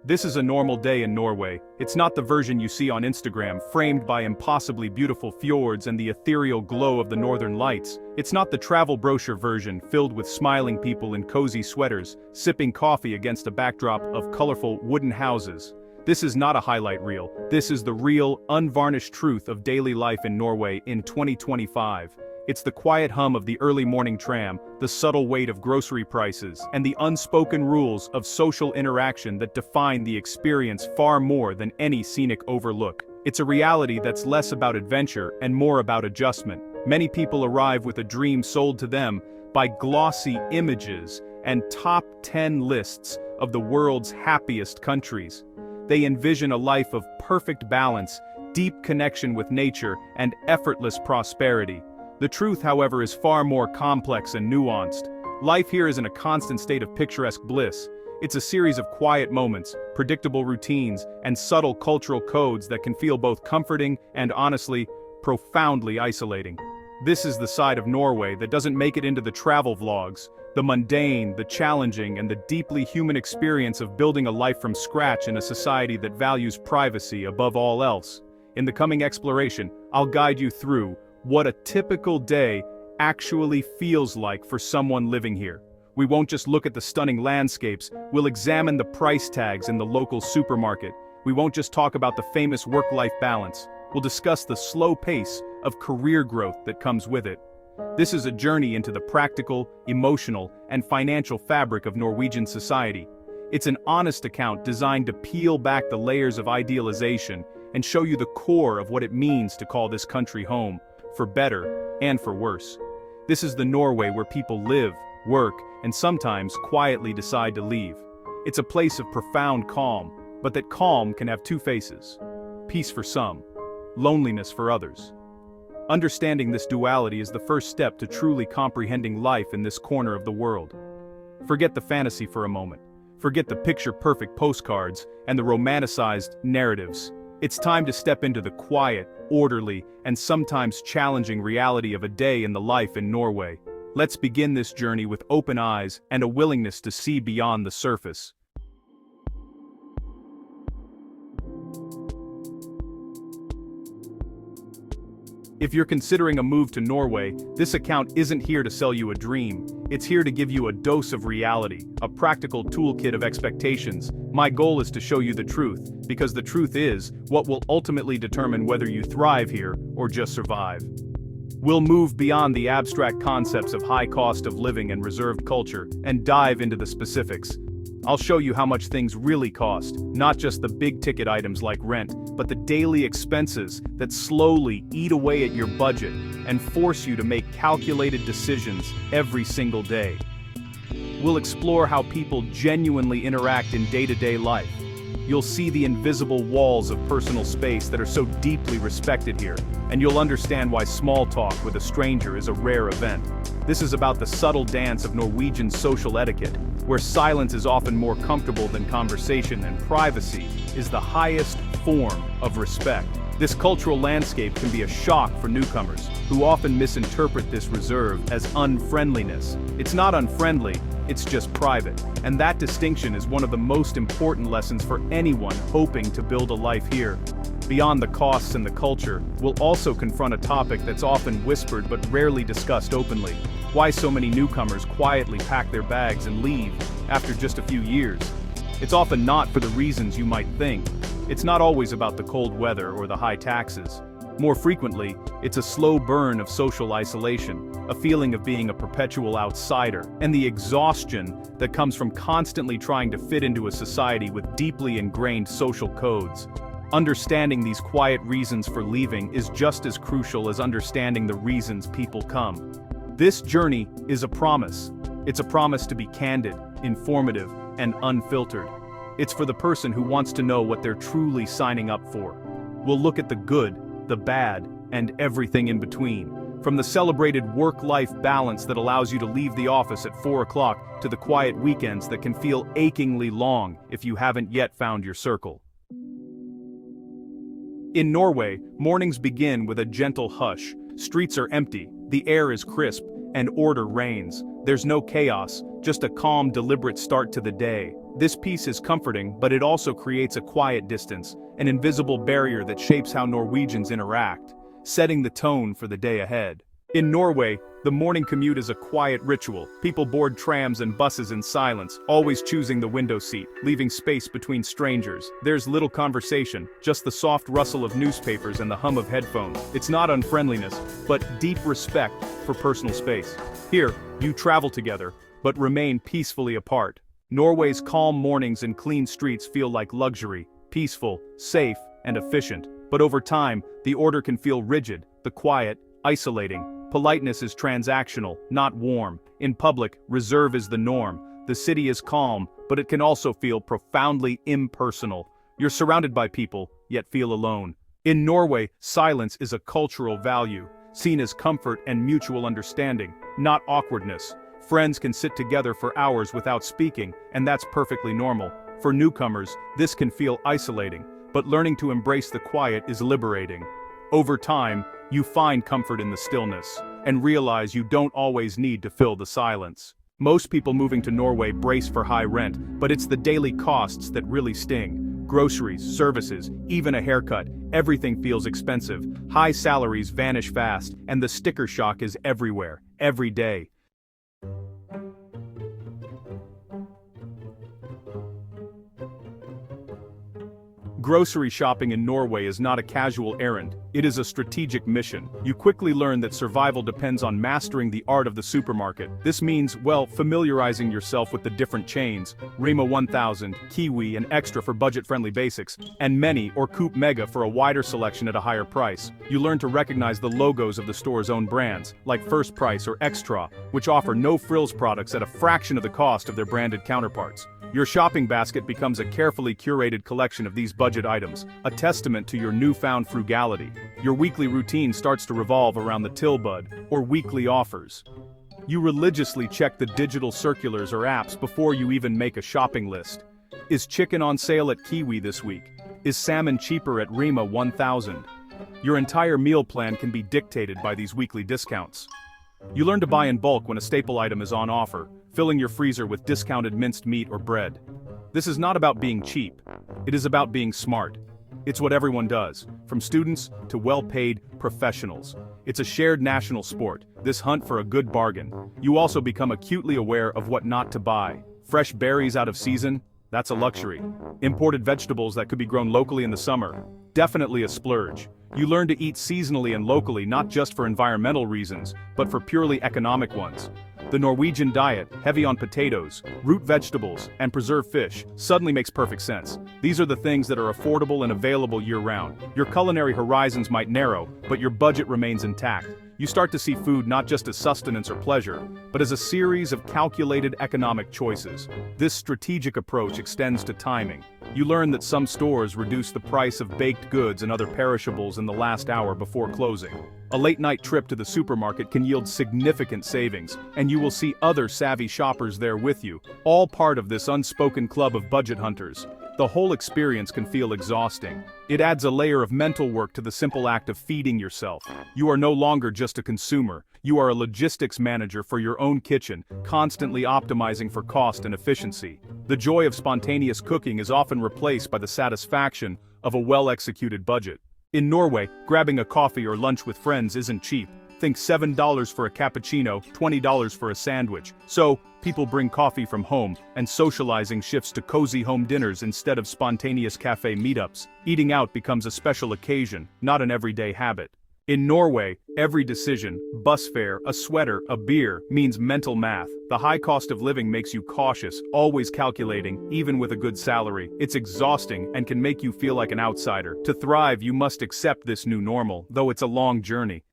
This is a normal day in Norway. It's not the version you see on Instagram, framed by impossibly beautiful fjords and the ethereal glow of the northern lights. It's not the travel brochure version, filled with smiling people in cozy sweaters, sipping coffee against a backdrop of colorful wooden houses. This is not a highlight reel. This is the real, unvarnished truth of daily life in Norway in 2025. It's the quiet hum of the early morning tram, the subtle weight of grocery prices, and the unspoken rules of social interaction that define the experience far more than any scenic overlook. It's a reality that's less about adventure and more about adjustment. Many people arrive with a dream sold to them by glossy images and top 10 lists of the world's happiest countries. They envision a life of perfect balance, deep connection with nature, and effortless prosperity. The truth, however, is far more complex and nuanced. Life here isn't a constant state of picturesque bliss. It's a series of quiet moments, predictable routines, and subtle cultural codes that can feel both comforting and, honestly, profoundly isolating. This is the side of Norway that doesn't make it into the travel vlogs, the mundane, the challenging, and the deeply human experience of building a life from scratch in a society that values privacy above all else. In the coming exploration, I'll guide you through what a typical day actually feels like for someone living here. We won't just look at the stunning landscapes, we'll examine the price tags in the local supermarket. We won't just talk about the famous work-life balance. We'll discuss the slow pace of career growth that comes with it. This is a journey into the practical, emotional, and financial fabric of Norwegian society. It's an honest account designed to peel back the layers of idealization and show you the core of what it means to call this country home, for better and for worse. This is the Norway where people live, work, and sometimes quietly decide to leave. It's a place of profound calm, but that calm can have two faces. Peace for some, loneliness for others. Understanding this duality is the first step to truly comprehending life in this corner of the world. Forget the fantasy for a moment. Forget the picture-perfect postcards and the romanticized narratives. It's time to step into the quiet, orderly, and sometimes challenging reality of a day in the life in Norway. Let's begin this journey with open eyes and a willingness to see beyond the surface. If you're considering a move to Norway, this account isn't here to sell you a dream. It's here to give you a dose of reality, a practical toolkit of expectations. My goal is to show you the truth, because the truth is what will ultimately determine whether you thrive here or just survive. We'll move beyond the abstract concepts of high cost of living and reserved culture and dive into the specifics. I'll show you how much things really cost, not just the big-ticket items like rent, but the daily expenses that slowly eat away at your budget and force you to make calculated decisions every single day. We'll explore how people genuinely interact in day-to-day life. You'll see the invisible walls of personal space that are so deeply respected here, and you'll understand why small talk with a stranger is a rare event. This is about the subtle dance of Norwegian social etiquette, where silence is often more comfortable than conversation and privacy is the highest form of respect. This cultural landscape can be a shock for newcomers, who often misinterpret this reserve as unfriendliness. It's not unfriendly, it's just private, and that distinction is one of the most important lessons for anyone hoping to build a life here. Beyond the costs and the culture, we'll also confront a topic that's often whispered but rarely discussed openly: why so many newcomers quietly pack their bags and leave after just a few years. It's often not for the reasons you might think. It's not always about the cold weather or the high taxes. More frequently, it's a slow burn of social isolation, a feeling of being a perpetual outsider, and the exhaustion that comes from constantly trying to fit into a society with deeply ingrained social codes. Understanding these quiet reasons for leaving is just as crucial as understanding the reasons people come. This journey is a promise. It's a promise to be candid, informative, and unfiltered. It's for the person who wants to know what they're truly signing up for. We'll look at the good, the bad, and everything in between. From the celebrated work-life balance that allows you to leave the office at 4 o'clock to the quiet weekends that can feel achingly long if you haven't yet found your circle. In Norway, mornings begin with a gentle hush. Streets are empty, the air is crisp, and order reigns. There's no chaos, just a calm, deliberate start to the day. This peace is comforting, but it also creates a quiet distance, an invisible barrier that shapes how Norwegians interact, setting the tone for the day ahead. In Norway, the morning commute is a quiet ritual. People board trams and buses in silence, always choosing the window seat, leaving space between strangers. There's little conversation, just the soft rustle of newspapers and the hum of headphones. It's not unfriendliness, but deep respect for personal space. Here, you travel together, but remain peacefully apart. Norway's calm mornings and clean streets feel like luxury, peaceful, safe, and efficient. But over time, the order can feel rigid, the quiet, isolating. Politeness is transactional, not warm. In public, reserve is the norm. The city is calm, but it can also feel profoundly impersonal. You're surrounded by people, yet feel alone. In Norway, silence is a cultural value, seen as comfort and mutual understanding, not awkwardness. Friends can sit together for hours without speaking, and that's perfectly normal. For newcomers, this can feel isolating, but learning to embrace the quiet is liberating. Over time, you find comfort in the stillness, and realize you don't always need to fill the silence. Most people moving to Norway brace for high rent, but it's the daily costs that really sting. Groceries, services, even a haircut, everything feels expensive. High salaries vanish fast, and the sticker shock is everywhere, every day. Grocery shopping in Norway is not a casual errand, it is a strategic mission. You quickly learn that survival depends on mastering the art of the supermarket. This means, well, familiarizing yourself with the different chains, Rema 1000, Kiwi and Extra for budget-friendly basics, and Many or Coop Mega for a wider selection at a higher price. You learn to recognize the logos of the store's own brands, like First Price or Extra, which offer no-frills products at a fraction of the cost of their branded counterparts. Your shopping basket becomes a carefully curated collection of these budget items, a testament to your newfound frugality. Your weekly routine starts to revolve around the Tilbud, or weekly offers. You religiously check the digital circulars or apps before you even make a shopping list. Is chicken on sale at Kiwi this week? Is salmon cheaper at Rema 1000? Your entire meal plan can be dictated by these weekly discounts. You learn to buy in bulk when a staple item is on offer, filling your freezer with discounted minced meat or bread. This is not about being cheap. It is about being smart. It's what everyone does, from students to well-paid professionals. It's a shared national sport, this hunt for a good bargain. You also become acutely aware of what not to buy. Fresh berries out of season? That's a luxury. Imported vegetables that could be grown locally in the summer? Definitely a splurge. You learn to eat seasonally and locally not just for environmental reasons, but for purely economic ones. The Norwegian diet, heavy on potatoes, root vegetables, and preserved fish, suddenly makes perfect sense. These are the things that are affordable and available year-round. Your culinary horizons might narrow, but your budget remains intact. You start to see food not just as sustenance or pleasure, but as a series of calculated economic choices. This strategic approach extends to timing. You learn that some stores reduce the price of baked goods and other perishables in the last hour before closing. A late-night trip to the supermarket can yield significant savings, and you will see other savvy shoppers there with you, all part of this unspoken club of budget hunters. The whole experience can feel exhausting. It adds a layer of mental work to the simple act of feeding yourself. You are no longer just a consumer, you are a logistics manager for your own kitchen, constantly optimizing for cost and efficiency. The joy of spontaneous cooking is often replaced by the satisfaction of a well-executed budget. In Norway, grabbing a coffee or lunch with friends isn't cheap. Think $7 for a cappuccino, $20 for a sandwich. So, people bring coffee from home, and socializing shifts to cozy home dinners instead of spontaneous cafe meetups. Eating out becomes a special occasion, not an everyday habit. In Norway, every decision, bus fare, a sweater, a beer, means mental math. The high cost of living makes you cautious, always calculating, even with a good salary. It's exhausting and can make you feel like an outsider. To thrive, you must accept this new normal, though it's a long journey.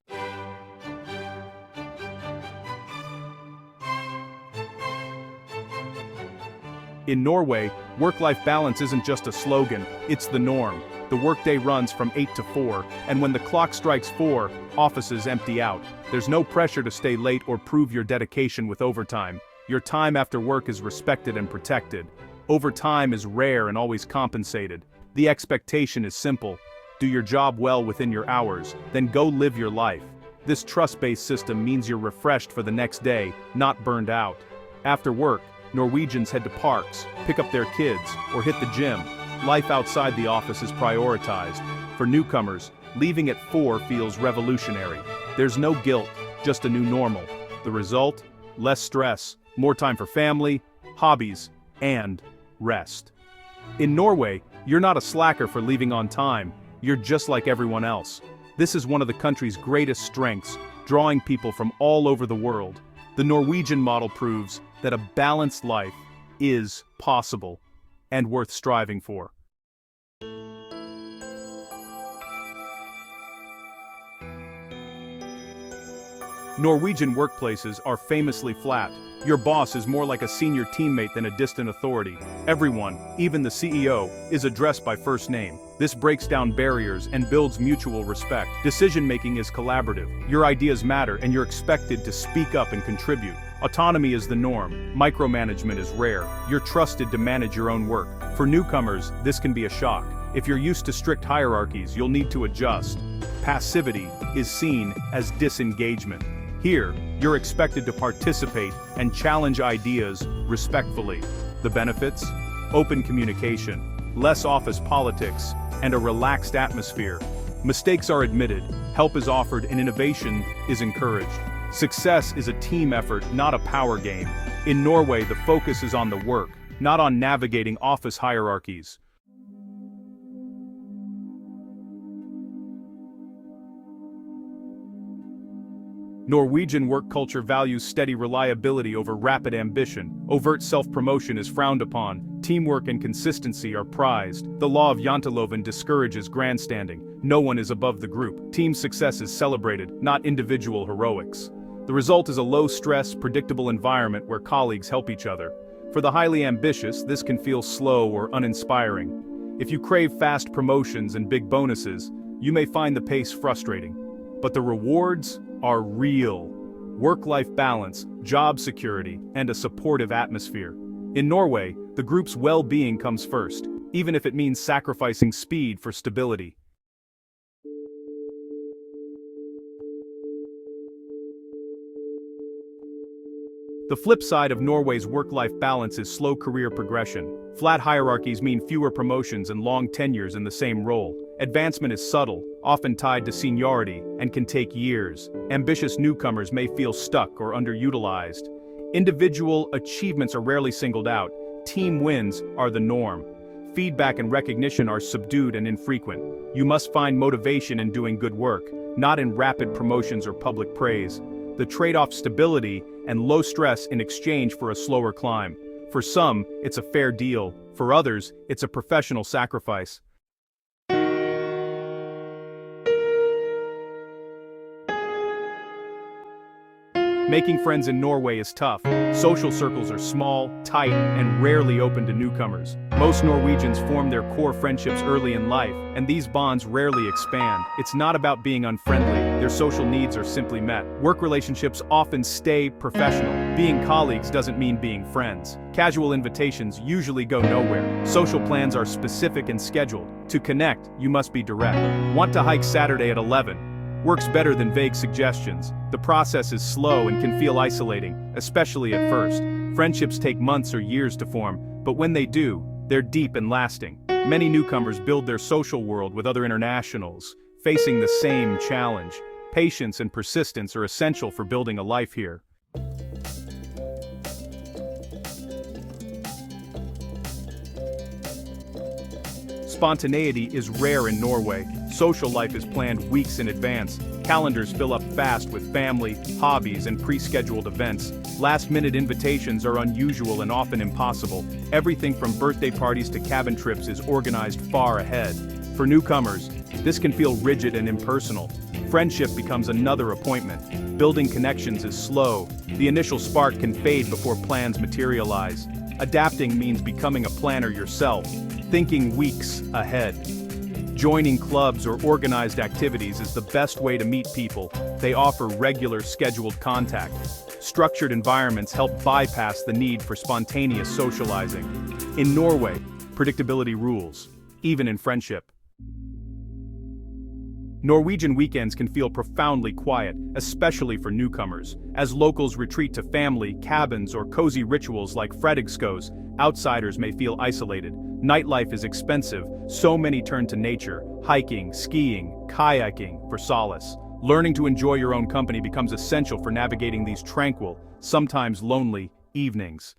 In Norway, work-life balance isn't just a slogan, it's the norm. The workday runs from 8 to 4, and when the clock strikes 4, offices empty out. There's no pressure to stay late or prove your dedication with overtime. Your time after work is respected and protected. Overtime is rare and always compensated. The expectation is simple. Do your job well within your hours, then go live your life. This trust-based system means you're refreshed for the next day, not burned out. After work, Norwegians head to parks, pick up their kids, or hit the gym. Life outside the office is prioritized. For newcomers, leaving at 4 feels revolutionary. There's no guilt, just a new normal. The result? Less stress, more time for family, hobbies, and rest. In Norway, you're not a slacker for leaving on time, you're just like everyone else. This is one of the country's greatest strengths, drawing people from all over the world. The Norwegian model proves that a balanced life is possible and worth striving for. Norwegian workplaces are famously flat. Your boss is more like a senior teammate than a distant authority. Everyone, even the CEO, is addressed by first name. This breaks down barriers and builds mutual respect. Decision-making is collaborative. Your ideas matter and you're expected to speak up and contribute. Autonomy is the norm. Micromanagement is rare. You're trusted to manage your own work. For newcomers, this can be a shock. If you're used to strict hierarchies, you'll need to adjust. Passivity is seen as disengagement. Here, you're expected to participate and challenge ideas respectfully. The benefits? Open communication, less office politics, and a relaxed atmosphere. Mistakes are admitted, help is offered, and innovation is encouraged. Success is a team effort, not a power game. In Norway, the focus is on the work, not on navigating office hierarchies. Norwegian work culture values steady reliability over rapid ambition. Overt self-promotion is frowned upon. Teamwork and consistency are prized. The law of janteloven discourages grandstanding. No one is above the group. Team success is celebrated, not individual heroics. The result is a low-stress, predictable environment where colleagues help each other. For the highly ambitious, this can feel slow or uninspiring. If you crave fast promotions and big bonuses, you may find the pace frustrating. But the rewards are real. Work-life balance, job security, and a supportive atmosphere. In Norway, the group's well-being comes first, even if it means sacrificing speed for stability. The flip side of Norway's work-life balance is slow career progression. Flat hierarchies mean fewer promotions and long tenures in the same role. Advancement is subtle, often tied to seniority, and can take years. Ambitious newcomers may feel stuck or underutilized. Individual achievements are rarely singled out. Team wins are the norm. Feedback and recognition are subdued and infrequent. You must find motivation in doing good work, not in rapid promotions or public praise. The trade-off: stability and low stress in exchange for a slower climb. For some, it's a fair deal. For others, it's a professional sacrifice. Making friends in Norway is tough. Social circles are small, tight, and rarely open to newcomers. Most Norwegians form their core friendships early in life, and these bonds rarely expand. It's not about being unfriendly, their social needs are simply met. Work relationships often stay professional. Being colleagues doesn't mean being friends. Casual invitations usually go nowhere. Social plans are specific and scheduled. To connect, you must be direct. Want to hike Saturday at 11? Works better than vague suggestions. The process is slow and can feel isolating, especially at first. Friendships take months or years to form, but when they do, they're deep and lasting. Many newcomers build their social world with other internationals, facing the same challenge. Patience and persistence are essential for building a life here. Spontaneity is rare in Norway. Social life is planned weeks in advance. Calendars fill up fast with family, hobbies, and pre-scheduled events. Last-minute invitations are unusual and often impossible. Everything from birthday parties to cabin trips is organized far ahead. For newcomers, this can feel rigid and impersonal. Friendship becomes another appointment. Building connections is slow. The initial spark can fade before plans materialize. Adapting means becoming a planner yourself, thinking weeks ahead. Joining clubs or organized activities is the best way to meet people. They offer regular, scheduled contact. Structured environments help bypass the need for spontaneous socializing. In Norway, predictability rules, even in friendship. Norwegian weekends can feel profoundly quiet, especially for newcomers. As locals retreat to family, cabins, or cozy rituals like fredagskos, outsiders may feel isolated. Nightlife is expensive, so many turn to nature, hiking, skiing, kayaking for solace. Learning to enjoy your own company becomes essential for navigating these tranquil, sometimes lonely, evenings.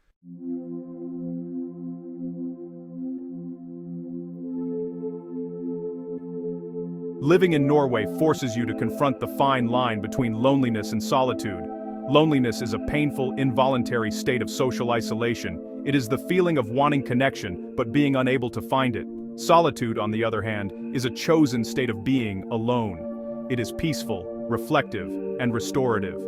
Living in Norway forces you to confront the fine line between loneliness and solitude. Loneliness is a painful, involuntary state of social isolation. It is the feeling of wanting connection, but being unable to find it. Solitude, on the other hand, is a chosen state of being alone. It is peaceful, reflective, and restorative.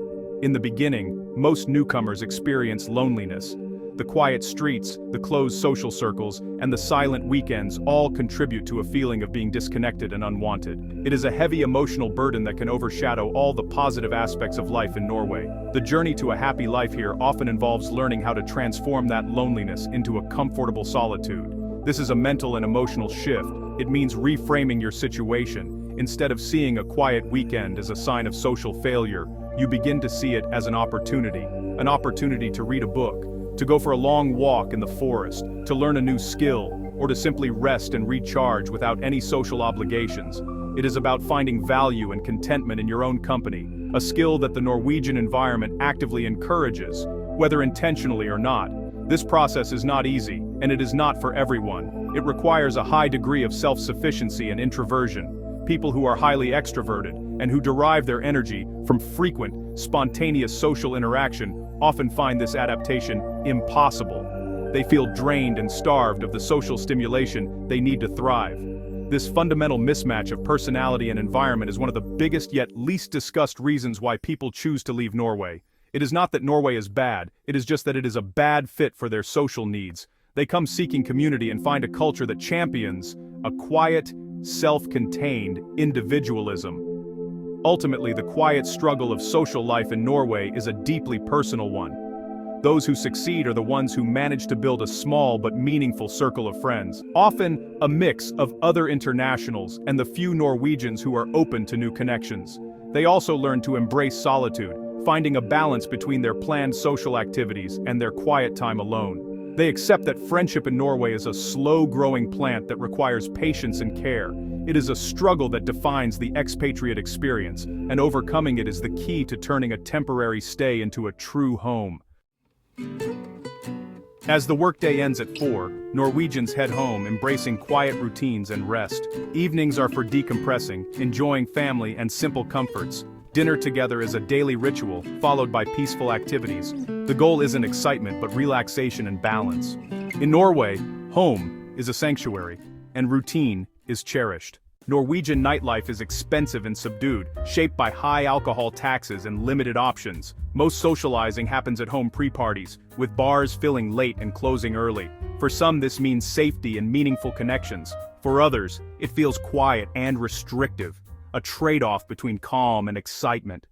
In the beginning, most newcomers experience loneliness. The quiet streets, the closed social circles, and the silent weekends all contribute to a feeling of being disconnected and unwanted. It is a heavy emotional burden that can overshadow all the positive aspects of life in Norway. The journey to a happy life here often involves learning how to transform that loneliness into a comfortable solitude. This is a mental and emotional shift. It means reframing your situation. Instead of seeing a quiet weekend as a sign of social failure, you begin to see it as an opportunity to read a book, to go for a long walk in the forest, to learn a new skill, or to simply rest and recharge without any social obligations. It is about finding value and contentment in your own company, a skill that the Norwegian environment actively encourages, whether intentionally or not. This process is not easy, and it is not for everyone. It requires a high degree of self-sufficiency and introversion. People who are highly extroverted and who derive their energy from frequent, spontaneous social interaction often find this adaptation impossible. They feel drained and starved of the social stimulation they need to thrive. This fundamental mismatch of personality and environment is one of the biggest yet least discussed reasons why people choose to leave Norway. It is not that Norway is bad, it is just that it is a bad fit for their social needs. They come seeking community and find a culture that champions a quiet, self-contained individualism. Ultimately, the quiet struggle of social life in Norway is a deeply personal one. Those who succeed are the ones who manage to build a small but meaningful circle of friends, often a mix of other internationals and the few Norwegians who are open to new connections. They also learn to embrace solitude, finding a balance between their planned social activities and their quiet time alone. They accept that friendship in Norway is a slow-growing plant that requires patience and care. It is a struggle that defines the expatriate experience, and overcoming it is the key to turning a temporary stay into a true home. As the workday ends at 4, Norwegians head home, embracing quiet routines and rest. Evenings are for decompressing, enjoying family and simple comforts. Dinner together is a daily ritual, followed by peaceful activities. The goal isn't excitement, but relaxation and balance. In Norway, home is a sanctuary, and routine is cherished. Norwegian nightlife is expensive and subdued, shaped by high alcohol taxes and limited options. Most socializing happens at home pre-parties, with bars filling late and closing early. For some, this means safety and meaningful connections. For others, it feels quiet and restrictive, a trade-off between calm and excitement.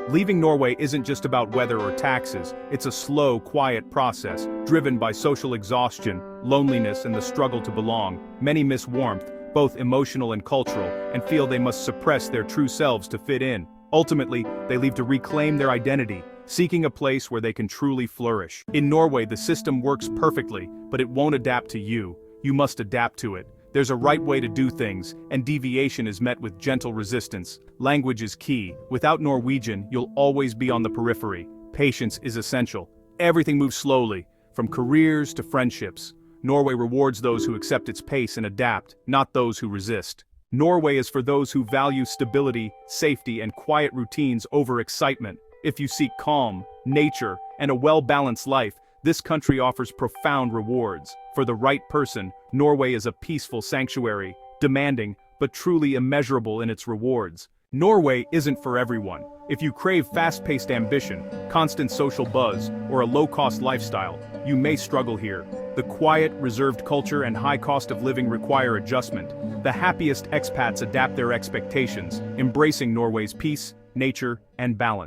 Leaving Norway isn't just about weather or taxes, it's a slow, quiet process, driven by social exhaustion, loneliness, and the struggle to belong. Many miss warmth, both emotional and cultural, and feel they must suppress their true selves to fit in. Ultimately, they leave to reclaim their identity, seeking a place where they can truly flourish. In Norway, the system works perfectly, but it won't adapt to you. You must adapt to it. There's a right way to do things, and deviation is met with gentle resistance. Language is key. Without Norwegian, you'll always be on the periphery. Patience is essential. Everything moves slowly, from careers to friendships. Norway rewards those who accept its pace and adapt, not those who resist. Norway is for those who value stability, safety, and quiet routines over excitement. If you seek calm, nature, and a well-balanced life, this country offers profound rewards. For the right person, Norway is a peaceful sanctuary, demanding, but truly immeasurable in its rewards. Norway isn't for everyone. If you crave fast-paced ambition, constant social buzz, or a low-cost lifestyle, you may struggle here. The quiet, reserved culture and high cost of living require adjustment. The happiest expats adapt their expectations, embracing Norway's peace, nature, and balance.